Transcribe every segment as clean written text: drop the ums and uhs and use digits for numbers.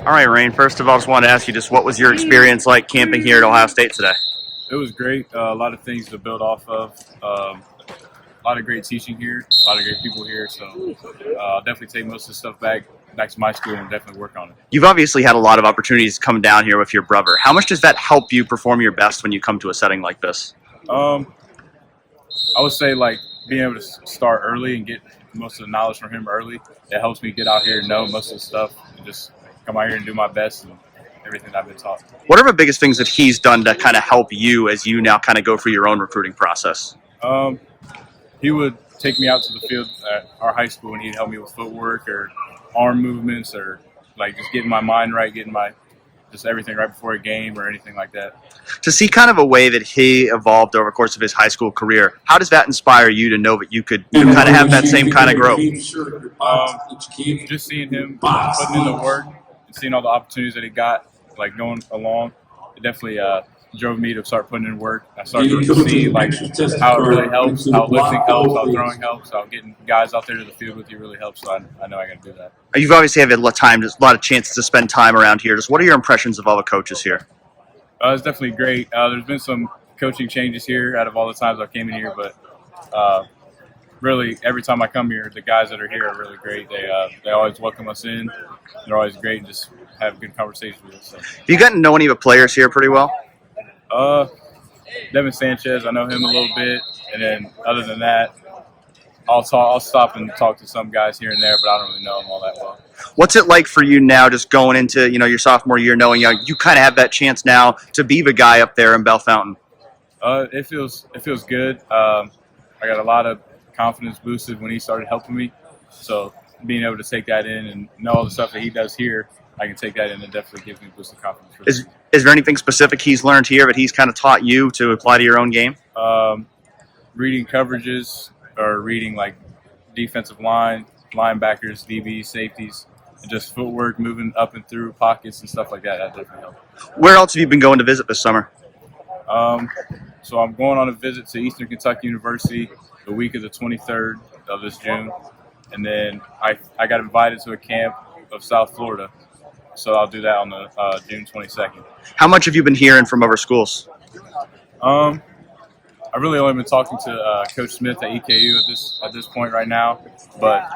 All right, Rain. First of all, I just wanted to ask you just what was your experience like camping here at Ohio State today? It was great. A lot of things to build off of. A lot of great teaching here. A lot of great people here. So I'll definitely take most of the stuff back to my school and definitely work on it. You've obviously had a lot of opportunities to come down here with your brother. How much does that help you perform your best when you come to a setting like this? Um, I would say like being able to start early and get most of the knowledge from him early. It helps me get out here and know most of the stuff and just come out here and do my best and everything I've been taught. What are the biggest things that he's done to kind of help you as you now kind of go through your own recruiting process? He would take me out to the field at our high school and he'd help me with footwork or arm movements or like just getting my mind right, getting my just everything right before a game or anything like that. To see kind of a way that he evolved over the course of his high school career, how does that inspire you to know that you could kind of have that same kind of growth? Just seeing him putting in the work and seeing all the opportunities that he got, like going along, it definitely drove me to start putting in work. I started to see like how it really helps, how lifting helps, how throwing helps, how getting guys out there to the field with you really helps. So I know I got to do that. You've obviously had a lot of time, just a lot of chances to spend time around here. Just what are your impressions of all the coaches here? It's definitely great. There's been some coaching changes here out of all the times I came in here, but really every time I come here, the guys that are here are really great. They always welcome us in. They're always great and just have good conversations with us. So. Have you gotten to know any of the players here pretty well? Tavien Sanchez, I know him a little bit, and then other than that, I'll stop and talk to some guys here and there, but I don't really know them all that well. What's it like for you now, just going into your sophomore year, knowing you kind of have that chance now to be the guy up there in Bellefontaine? It feels good. I got a lot of confidence boosted when he started helping me, so being able to take that in and know all the stuff that he does here, I can take that in and definitely gives me boosted confidence. Is there anything specific he's learned here that he's kind of taught you to apply to your own game? Reading coverages or reading like defensive line, linebackers, DBs, safeties, and just footwork, moving up and through pockets and stuff like that. That definitely helps. Where else have you been going to visit this summer? So I'm going on a visit to Eastern Kentucky University the week of the 23rd of this June, and then I got invited to a camp of South Florida. So I'll do that on the June 22nd. How much have you been hearing from other schools? I've really only been talking to Coach Smith at EKU at this point right now. But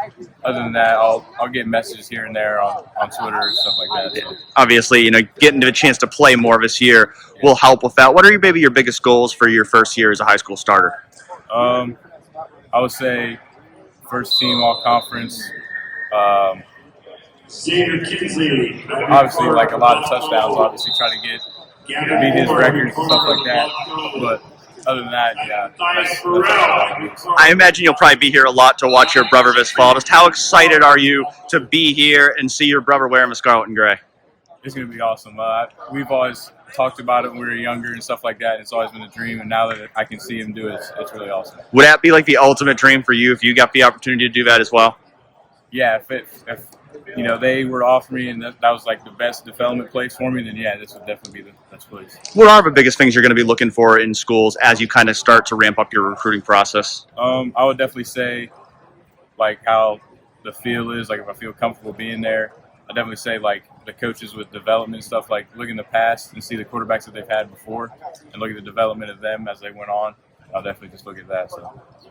other than that, I'll get messages here and there on Twitter and stuff like that. So. Obviously, getting the chance to play more this year will help with that. What are maybe your biggest goals for your first year as a high school starter? I would say first team all conference. Obviously, like a lot of touchdowns. Obviously, try to beat his records and stuff like that. But other than that, yeah, that's I imagine you'll probably be here a lot to watch your brother this fall. Just how excited are you to be here and see your brother wearing the scarlet and gray? It's going to be awesome. We've always talked about it when we were younger and stuff like that. It's always been a dream, and now that I can see him do it, it's really awesome. Would that be like the ultimate dream for you if you got the opportunity to do that as well? Yeah, if they were offering me and that was like the best development place for me, then yeah, this would definitely be the best place. What are the biggest things you're going to be looking for in schools as you kind of start to ramp up your recruiting process? I would definitely say like how the feel is, like if I feel comfortable being there. I definitely say like the coaches with development stuff, like look in the past and see the quarterbacks that they've had before and look at the development of them as they went on. I'll definitely just look at that. So.